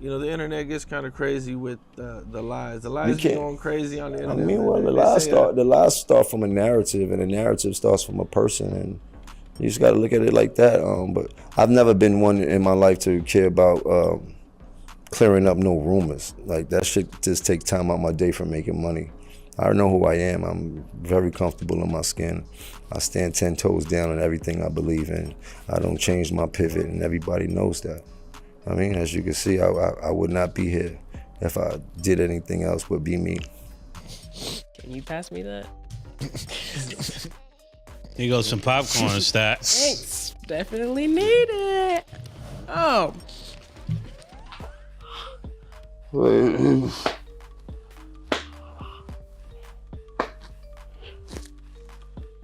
You know, the internet gets kind of crazy with the lies. The lies be going crazy on the I internet. mean, well, the lies start from a narrative, and the narrative starts from a person, and you just got to look at it like that. But I've never been one in my life to care about clearing up no rumors. Like, that shit just take time out my day from making money. I know who I am. I'm very comfortable in my skin. I stand 10 toes down on everything I believe in. I don't change my pivot, and everybody knows that. I mean, as you can see, I would not be here if I did anything else but be me. Can you pass me that? Here goes some popcorn, Stat. Thanks. Definitely need it. Oh.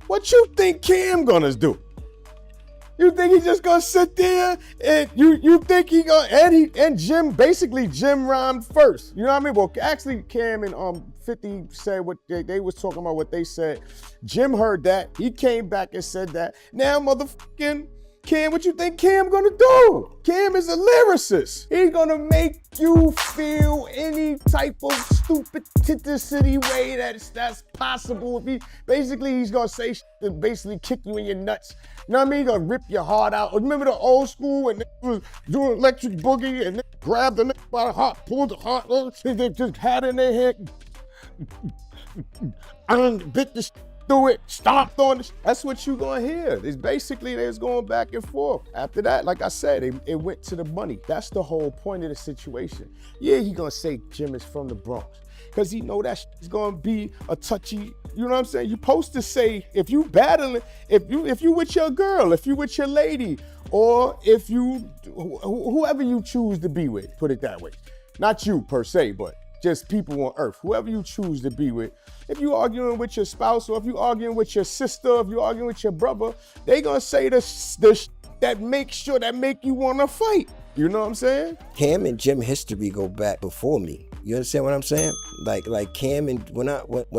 What you think Cam gonna do? You think he just gonna sit there and you think he gonna and Jim, basically Jim rhymed first. You know what I mean? Well, actually Cam and 50 said what they was talking about what they said. Jim heard that. He came back and said that. Now motherfucking Cam, what you think Cam gonna do? Cam is a lyricist. He's gonna make you feel any type of stupidity way that's possible. He's gonna say shit that basically kick you in your nuts. You know what I mean? He's gonna rip your heart out. Remember the old school when they was doing electric boogie and they grabbed the nigga by the heart, pulled the heart, they just had it in their head. And bit the shit through it, stomped on it. That's what you gonna hear. It's basically they was going back and forth. After that, like I said, it went to the money. That's the whole point of the situation. Yeah, he gonna say Jim is from the Bronx, cause he know that is gonna be a touchy, you know what I'm saying? You supposed to say, if you battling, if you with your girl, if you with your lady, or if you, whoever you choose to be with, put it that way. Not you per se, but just people on earth, whoever you choose to be with. If you arguing with your spouse, or if you arguing with your sister, if you arguing with your brother, they gonna say the that make you wanna fight. You know what I'm saying? Cam and Jim history go back before me. You understand what I'm saying? Like Cam and when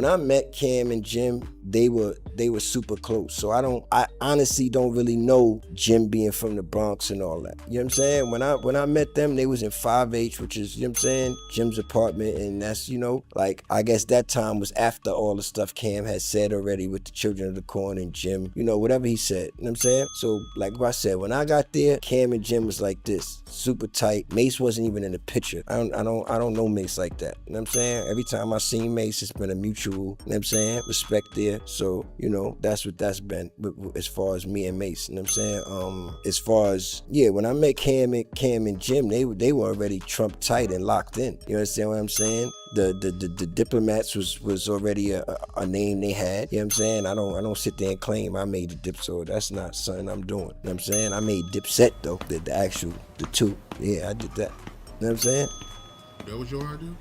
I met Cam and Jim, they were super close. So I honestly don't really know Jim being from the Bronx and all that. You know what I'm saying? When I met them, they was in 5H, which is, you know what I'm saying, Jim's apartment, and that's, you know, like, I guess that time was after all the stuff Cam had said already with the Children of the Corn and Jim, you know, whatever he said. You know what I'm saying? So like I said, when I got there, Cam and Jim was like this, super tight. Mase wasn't even in the picture. I don't know Mase like that. You know what I'm saying? Every time I seen Mase, it's been a mutual, you know what I'm saying, respect there. So, you know, that's what that's been as far as me and Mase. You know what I'm saying? As far as, yeah, when I met Cam and Jim, they were already Trump tight and locked in. You understand what I'm saying? The Diplomats was already a name they had. You know what I'm saying? I don't sit there and claim I made the Dip, so that's not something I'm doing. You know what I'm saying? I made Dipset though, the two. Yeah, I did that. You know what I'm saying? That was your idea?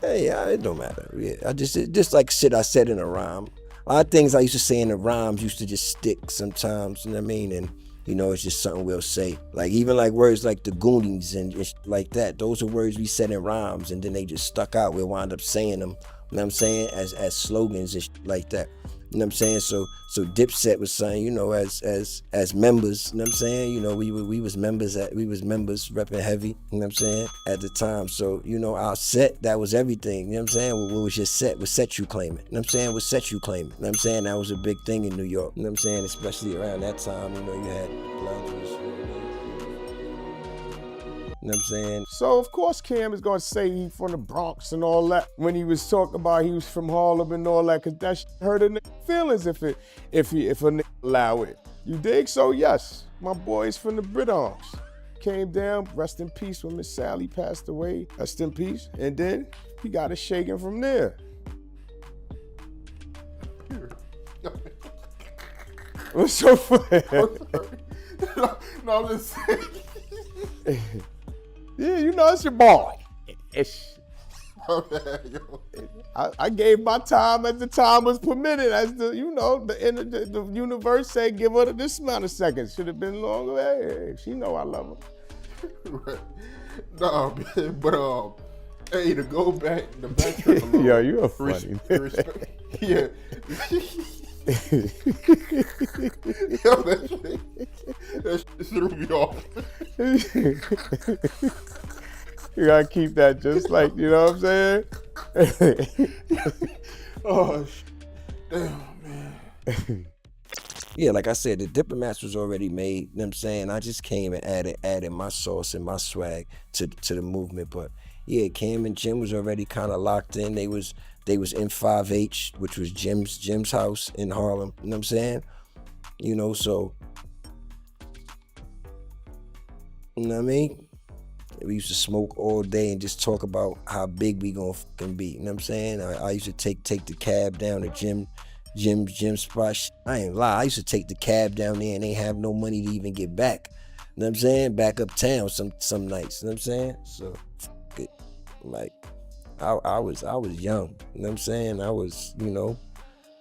Hey, yeah, it don't matter. Yeah, just like shit I said in a rhyme. A lot of things I used to say in the rhymes used to just stick sometimes, you know what I mean? And, you know, it's just something we'll say. Like, even like words like the Goonies and like that, those are words we said in rhymes, and then they just stuck out. We'll wind up saying them, you know what I'm saying, as slogans and shit like that. You know what I'm saying? So Dipset was saying, you know, as members, you know what I'm saying? You know, we was members repping heavy, you know what I'm saying, at the time. So, you know, our set, that was everything, you know what I'm saying? What was your set? Was Set You Claiming, you know what I'm saying? Was Set You Claiming, you know what I'm saying? That was a big thing in New York, you know what I'm saying? Especially around that time, you know, you had lounges. You know what I'm saying? So of course Cam is gonna say he from the Bronx and all that when he was talking about he was from Harlem and all that, cause that shit hurt a nigga feelings if a nigga allow it. You dig? So yes, my boy's from the Bronx. Came down, rest in peace when Miss Sally passed away, rest in peace. And then he got it shaken from there. What's so funny? No, I'm just saying. Yeah, you know, it's your boy. I gave my time as the time was permitted, as the, you know, the universe said give her this amount of seconds. Should have been longer. Hey, she know I love her. Right. No, man, but hey, to go back, the backtrack a little. Yo, you're funny. Yeah. Yo, that shit threw me off. You gotta keep that just like, you know what I'm saying? Oh, damn, man. Yeah, like I said, the Diplomats was already made, you know what I'm saying? I just came and added my sauce and my swag to the movement. But yeah, Cam and Jim was already kind of locked in. They was in 5H, which was Jim's house in Harlem, you know what I'm saying? You know, so, you know what I mean? We used to smoke all day and just talk about how big we gonna fucking be, you know what I'm saying? I used to take the cab down to Jim's spot. I ain't lie, I used to take the cab down there and they have no money to even get back. You know what I'm saying? Back uptown some nights, you know what I'm saying? So, it, like, I was young, you know what I'm saying? I was, you know,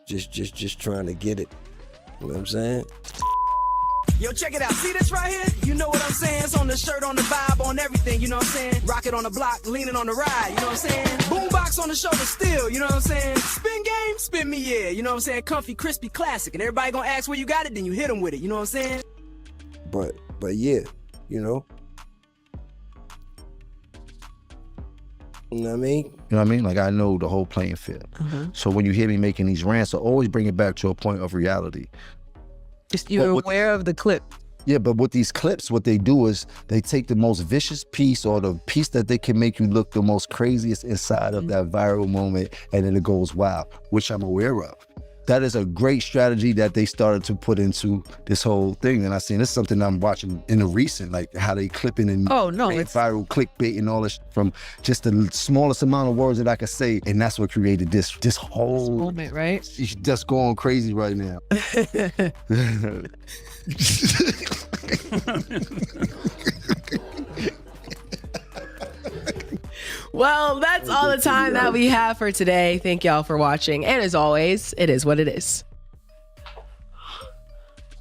just trying to get it, you know what I'm saying? Yo, check it out. See this right here? You know what I'm saying? It's on the shirt, on the vibe, on everything, you know what I'm saying? Rocket on the block, leaning on the ride, you know what I'm saying? Boombox on the shoulder still, you know what I'm saying? Spin game, spin me, yeah, you know what I'm saying? Comfy, crispy, classic. And everybody gonna ask where you got it, then you hit them with it, you know what I'm saying? But yeah, you know? You know what I mean? You know what I mean? Like, I know the whole playing field. So when you hear me making these rants, I always bring it back to a point of reality. Just you're aware of the clip. Yeah, but with these clips, what they do is they take the most vicious piece or the piece that they can make you look the most craziest inside of that viral moment, and then it goes wild, which I'm aware of. That is a great strategy that they started to put into this whole thing. And I seen this is something I'm watching in the recent, like how they clipping and viral clickbait and all this from just the smallest amount of words that I could say. And that's what created this whole moment, right? She's just going crazy right now. Well, that's all the time that we have for today. Thank y'all for watching. And as always, it is what it is.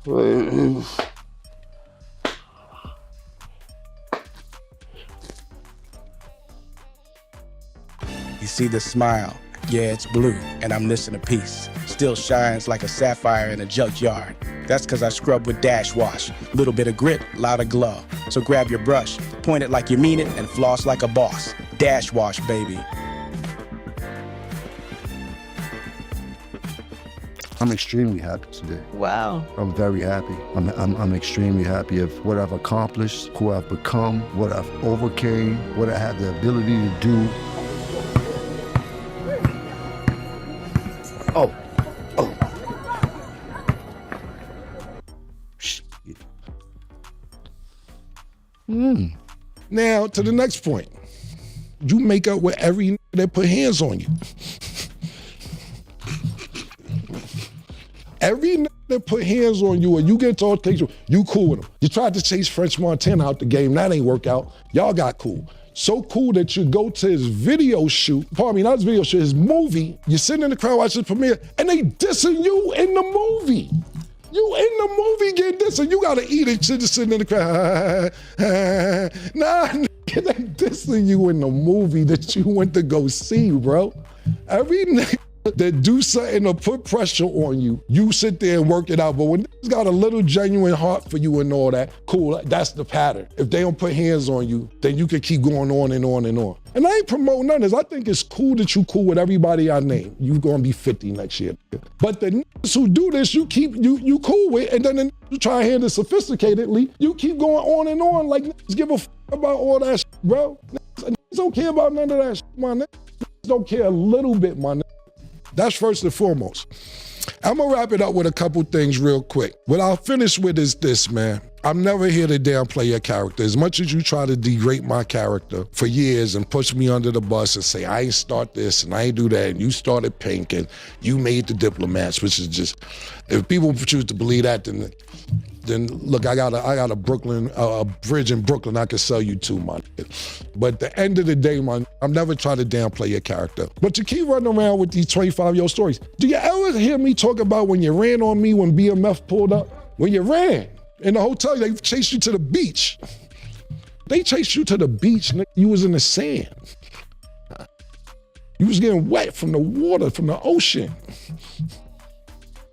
You see the smile, yeah, it's blue, and I'm missing a piece. Still shines like a sapphire in a junkyard. That's cause I scrub with Dash Wash. Little bit of grit, lot of glow. So grab your brush, point it like you mean it, and floss like a boss. Dash Wash, baby. I'm extremely happy today. Wow. I'm very happy. I'm extremely happy of what I've accomplished, who I've become, what I've overcame, what I have the ability to do. Oh. Shit. Now, to the next point. You make up with every that put hands on you. Every that put hands on you and you get to OUTAGE, you cool with them. You tried to chase French Montana out the game, that ain't work out. Y'all got cool. So cool that you go to his video shoot, not his video shoot, his movie, you're sitting in the crowd watching the premiere, and they dissing you in the movie. You in the movie getting dissing, you gotta eat it, just sitting in the crowd. Nah, they dissing you in the movie that you went to go see, bro. Every nigga that do something to put pressure on you, you sit there and work it out. But when niggas got a little genuine heart for you and all that, cool, that's the pattern. If they don't put hands on you, then you can keep going on and on and on. And I ain't promoting none of this. I think it's cool that you cool with everybody I name. You gonna be 50 next year. But the niggas who do this, you cool with, and then the niggas who try to handle it sophisticatedly, you keep going on and on like niggas give a f about all that shit, bro. Niggas don't care about none of that shit, my nigga. Niggas don't care a little bit, my nigga. That's first and foremost. I'm gonna wrap it up with a couple things real quick. What I'll finish with is this, man. I'm never here to downplay your character. As much as you try to degrade my character for years and push me under the bus and say, I ain't start this and I ain't do that, and you started Pink and you made the Diplomats, which is just, if people choose to believe that, then look, I got a bridge in Brooklyn I could sell you to, man. But at the end of the day, man, I'm never trying to downplay your character. But you keep running around with these 25-year-old stories. Do you ever hear me talk about when you ran on me when BMF pulled up? When you ran in the hotel, they chased you to the beach. They chased you to the beach, nigga. You was in the sand. You was getting wet from the water, from the ocean.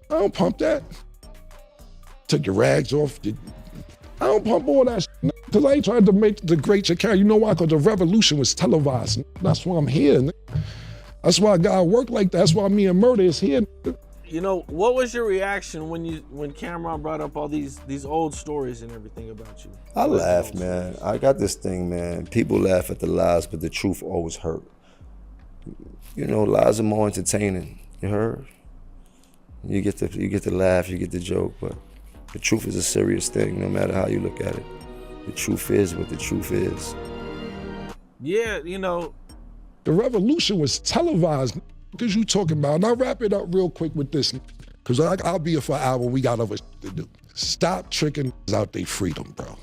I don't pump that. Took your rags off. I don't pump all that shit. Because I ain't trying to make the great Shakira. You know why? Because the revolution was televised. That's why I'm here. That's why God work like that. That's why me and Murder is here. You know, what was your reaction when Cam'ron brought up all these old stories and everything about you? I laugh, man. I got this thing, man. People laugh at the lies, but the truth always hurt. You know, lies are more entertaining. You heard? You get to laugh, you get the joke, but the truth is a serious thing, no matter how you look at it. The truth is what the truth is. Yeah, you know. The revolution was televised. Because you talking about, and I'll wrap it up real quick with this, because I'll be here for an hour, we got other to do. Stop tricking out their freedom, bro.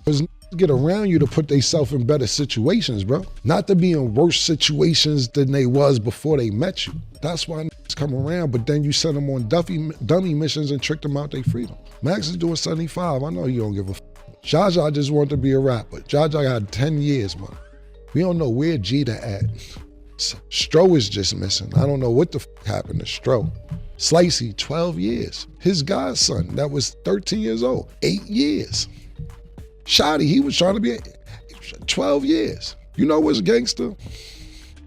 Because get around you to put themselves in better situations, bro. Not to be in worse situations than they was before they met you. That's why come around, but then you send them on dummy missions and trick them out their freedom. Max is doing 75, I know you don't give a f. Jaja just wanted to be a rapper. Jaja had 10 years, man. We don't know where Jeter at. Stro is just missing. I don't know what the f happened to Stro. Slicey, 12 years. His godson, that was 13 years old, 8 years. Shotty, he was trying to be 12 years. You know what's gangster?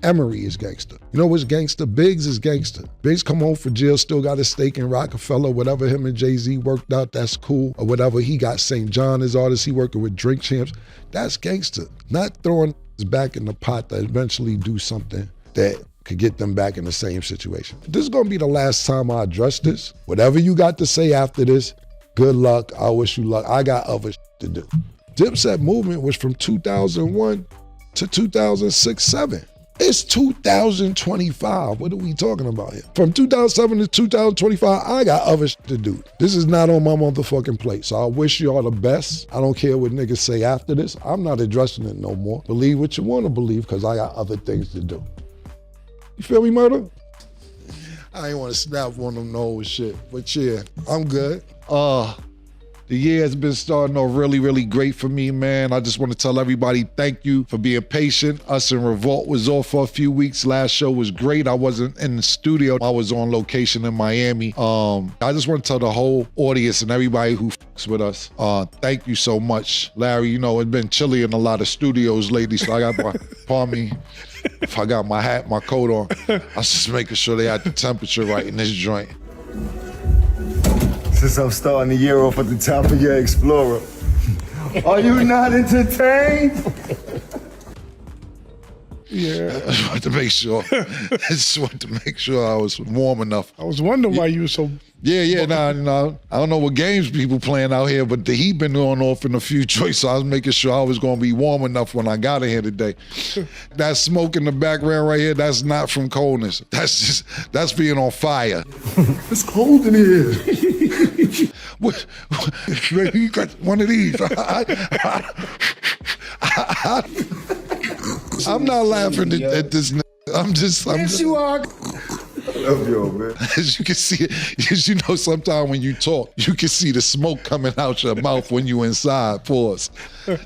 Emery is gangster. You know what's gangster? Biggs is gangster. Biggs come home from jail, still got a stake in Rockefeller, whatever him and Jay-Z worked out, that's cool. Or whatever, he got St. John as artist, he working with Drink Champs. That's gangster. Not throwing back in the pot to eventually do something that could get them back in the same situation. This is gonna be the last time I address this. Whatever you got to say after this, good luck, I wish you luck. I got other to do. Dipset movement was from 2001 to 2006-07. It's 2025. What are we talking about here? From 2007 to 2025, I got other to do. This is not on my motherfucking plate. So I wish you all the best. I don't care what niggas say after this. I'm not addressing it no more. Believe what you want to believe, because I got other things to do. You feel me, Murder? I ain't want to snap on them no shit, but yeah, I'm good. The year has been starting off really, really great for me, man. I just want to tell everybody thank you for being patient. Us in Revolt was off for a few weeks. Last show was great. I wasn't in the studio. I was on location in Miami. I just want to tell the whole audience and everybody who fucks with us, thank you so much. Larry, you know, it's been chilly in a lot of studios lately, so I got my, pardon me, if I got my hat, my coat on, I was just making sure they had the temperature right in this joint. Since I'm starting the year off at the top of your Explorer, are you not entertained? Yeah, I just wanted to make sure. I just wanted to make sure I was warm enough. I was wondering why you were so. Yeah, nah. I don't know what games people playing out here, but the heat been going off in a few joints, so I was making sure I was gonna be warm enough when I got in here today. That smoke in the background right here, that's not from coldness. That's being on fire. It's cold in here. What? You got one of these. I'm not laughing at this. Yes, you are. I love y'all, man. As you can see, as you know, sometimes when you talk, you can see the smoke coming out your mouth when you inside. Pause.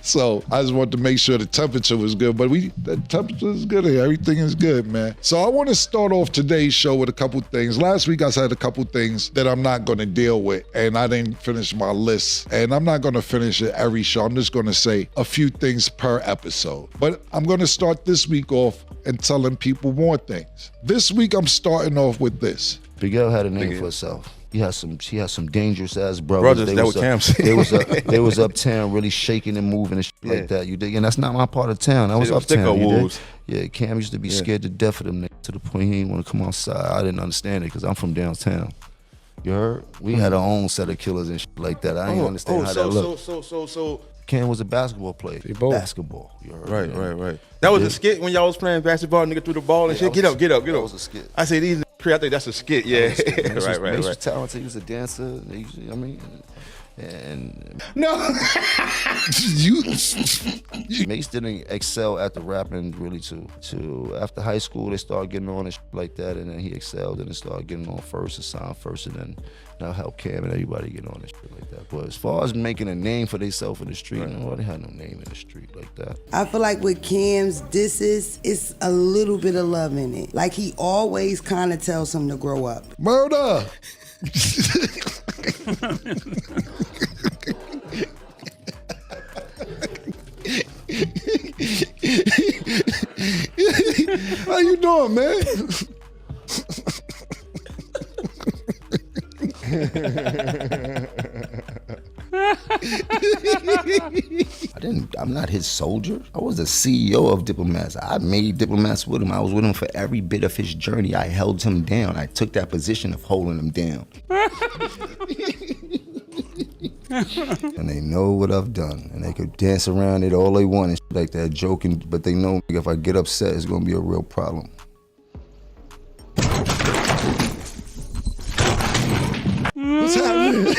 So I just wanted to make sure the temperature was good, but the temperature is good here. Everything is good, man. So I want to start off today's show with a couple things. Last week I said a couple things that I'm not going to deal with, and I didn't finish my list, and I'm not going to finish it every show. I'm just going to say a few things per episode. But I'm going to start this week off and telling people more things. This week I'm starting off with this. Big L had a name for herself. She has some dangerous ass brothers. That what Cam said. They was uptown really shaking and moving and shit like that. You dig? And that's not my part of town. That was uptown. You dig? Yeah, Cam used to be scared to death of them niggas, to the point he didn't want to come outside. I didn't understand it because I'm from downtown. You heard? We had our own set of killers and shit like that. I didn't understand how that looked. So Cam was a basketball player. Basketball. You heard? Right. That was a skit when y'all was playing basketball, nigga threw the ball and shit. Get up. That was a skit. I say these niggas, I think that's a skit, yeah. Right. He was talented. He was a dancer. No. Mase didn't excel at the rapping really to after high school. They started getting on and shit like that, and then he excelled and then started getting on first and signed first, and then now help Cam and everybody get on and shit like that. But as far as making a name for themselves in the street, nobody had no name in the street like that. I feel like with Cam's disses, it's a little bit of love in it. Like he always kind of tells him to grow up. Murder. How you doing, man? I'm not his soldier. I was the CEO of Diplomats. I made Diplomats with him. I was with him for every bit of his journey. I held him down. I took that position of holding him down. And they know what I've done. And they could dance around it all they want and shit like that, joking, but they know if I get upset, it's gonna be a real problem. What's happening?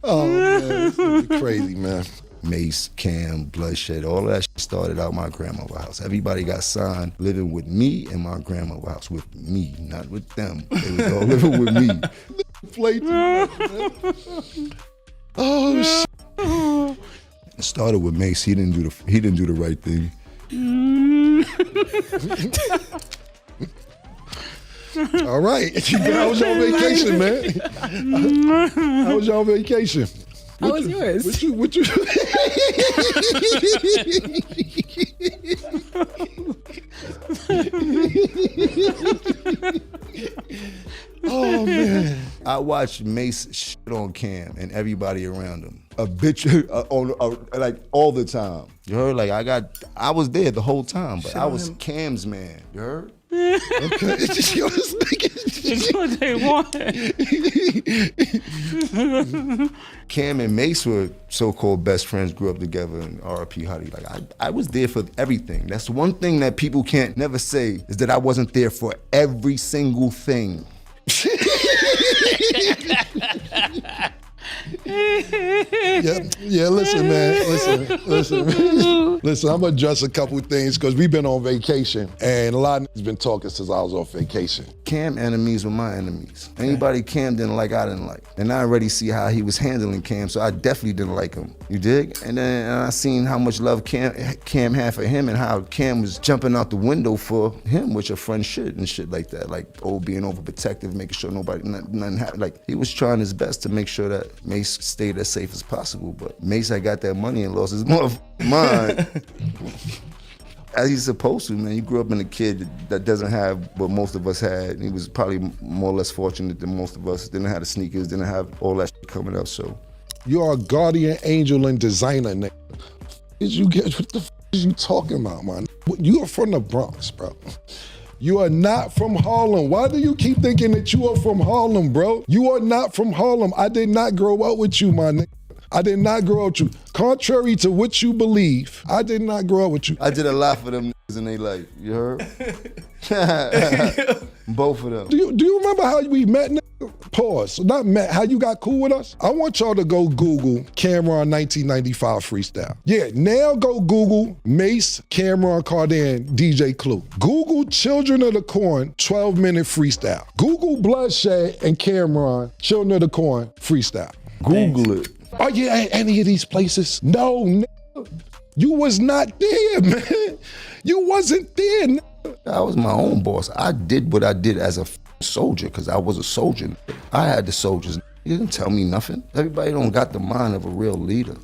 Oh man, this is crazy, man. Mase, Cam, bloodshed, all of that shit started out my grandmother's house. Everybody got signed living with me in my grandmother's house, with me, not with them. They was all living with me. Play too much, man. Oh shit. It started with Mase. He didn't do the right thing. All right. How was your vacation, man? How was your vacation? How was yours? What you Oh man. I watched Mase shit on Cam and everybody around him. A bitch like all the time. You heard? Like I was there the whole time, but I was Cam's man. You heard? Okay. It's what they want. Cam and Mase were so-called best friends, grew up together, and R.I.P. Huddy. Like I was there for everything. That's one thing that people can't never say, is that I wasn't there for every single thing. Yeah, listen, man. Listen, I'm gonna address a couple things because we've been on vacation and a lot of niggas been talking since I was on vacation. Cam enemies were my enemies. Anybody Cam didn't like, I didn't like. And I already see how he was handling Cam, so I definitely didn't like him. You dig? And then I seen how much love Cam had for him and how Cam was jumping out the window for him, which a friend should and shit like that. Like, being overprotective, making sure nothing happened. Like, he was trying his best to make sure that Mase stayed as safe as possible. But Mase had got that money and lost his motherfucking mind. As he's supposed to, man. He grew up in a kid that doesn't have what most of us had. He was probably more or less fortunate than most of us. Didn't have the sneakers, didn't have all that shit coming up, so. You are a guardian angel and designer, nigga. What the f is you talking about, man? You are from the Bronx, bro. You are not from Harlem. Why do you keep thinking that you are from Harlem, bro? You are not from Harlem. I did not grow up with you, my nigga. I did not grow up with you. Contrary to what you believe, I did not grow up with you. I did a lot for them niggas in their life, you heard? Both of them. Do you remember how we met, nigga? Pause. Not met, how you got cool with us? I want y'all to go Google Cam'ron 1995 freestyle. Yeah, now go Google Mase, Cam'ron, Cardan, DJ Clue. Google Children of the Corn 12-minute freestyle. Google Bloodshed and Cam'ron, Children of the Corn freestyle. Google it. Are you at any of these places? No, nigga. You was not there, man. You wasn't there, nigga. I was my own boss. I did what I did as a soldier because I was a soldier. I had the soldiers. You didn't tell me nothing. Everybody don't got the mind of a real leader.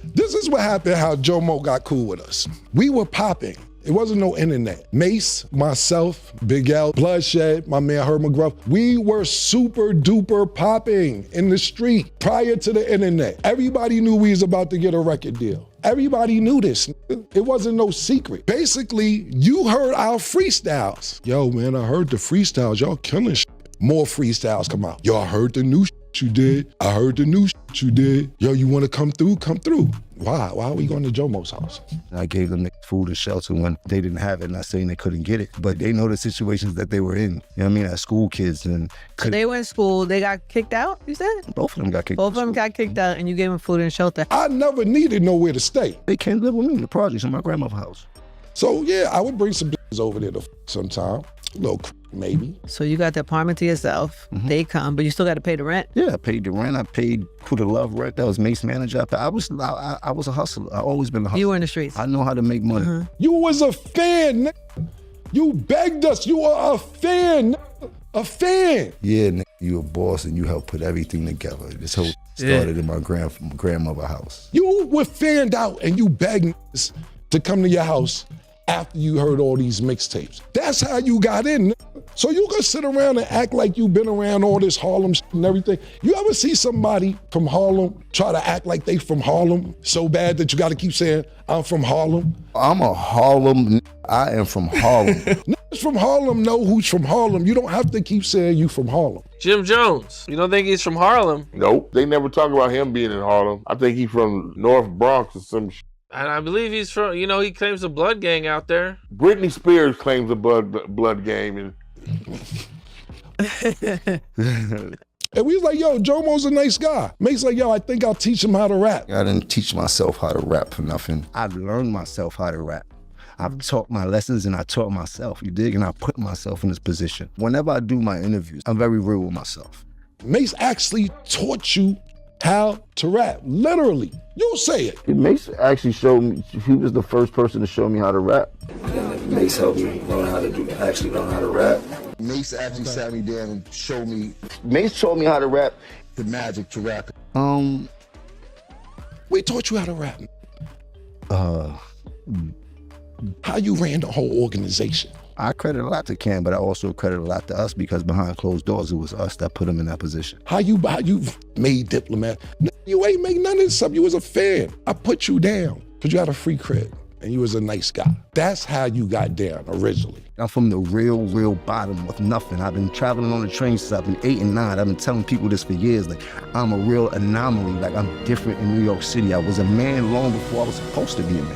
This is what happened, how Jomo got cool with us. We were popping. It wasn't no internet. Mase, myself, Big L, Bloodshed, my man Herb McGruff, we were super duper popping in the street prior to the internet. Everybody knew we was about to get a record deal. Everybody knew this. It wasn't no secret. Basically, you heard our freestyles. Yo, man, I heard the freestyles. Y'all killing shit. More freestyles come out. Yo, I heard the new shit you did. I heard the new shit you did. Yo, you want to come through? Come through. Why? Why are we going to Jomo's house? I gave them food and shelter when they didn't have it, not saying they couldn't get it, but they know the situations that they were in. You know what I mean? As school kids. And so they were in school, they got kicked out, you said? Both of them got kicked out. Both of them got kicked out and you gave them food and shelter. I never needed nowhere to stay. They came live with me in the projects in my grandmother's house. So yeah, I would bring some bitches over there to sometime. A little maybe. So you got the apartment to yourself. Mm-hmm. They come, but you still got to pay the rent. Yeah, I paid the rent. I paid Who to Love rent. That was Mase manager. I was a hustler. I always been a hustler. You were in the streets. I know how to make money. Mm-hmm. You was a fan, nigga. You begged us. You are a fan, nigga. A fan. Yeah, nigga, you a boss and you helped put everything together. This whole started in my grandmother's house. You were fanned out and you begged us to come to your house after you heard all these mixtapes. That's how you got in. So you can sit around and act like you've been around all this Harlem shit and everything. You ever see somebody from Harlem try to act like they from Harlem so bad that you got to keep saying, I'm from Harlem? I'm a Harlem. I am from Harlem. Niggas from Harlem know who's from Harlem. You don't have to keep saying you from Harlem. Jim Jones, you don't think he's from Harlem? Nope. They never talk about him being in Harlem. I think he's from North Bronx or some shit. And I believe he's from, he claims a blood gang out there. Britney Spears claims a blood gang. And And we was like, yo, Jomo's a nice guy. Make's like, yo, I think I'll teach him how to rap. I didn't teach myself how to rap for nothing. I learned myself how to rap. I've taught my lessons and I taught myself, you dig? And I put myself in this position. Whenever I do my interviews, I'm very real with myself. Mace actually taught you how to rap, literally. You say it. Mace actually showed me, he was the first person to show me how to rap. And Mace helped me learn how to rap. Mace actually sat me down and showed me Mace showed me how to rap. the magic to rap. We taught you how to rap. How you ran the whole organization. I credit a lot to Cam, but I also credit a lot to us because behind closed doors, it was us that put him in that position. How you made Diplomat? You ain't make none of this stuff. You was a fan. I put you down because you had a free crib and you was a nice guy. That's how you got down originally. I'm from the real bottom of nothing. I've been traveling on the train since I've been 8 and 9. I've been telling people this for years. Like, I'm a real anomaly. Like, I'm different in New York City. I was a man long before I was supposed to be a man.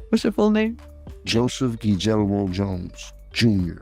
What's your full name? Joseph Guillermo Jones, Jr.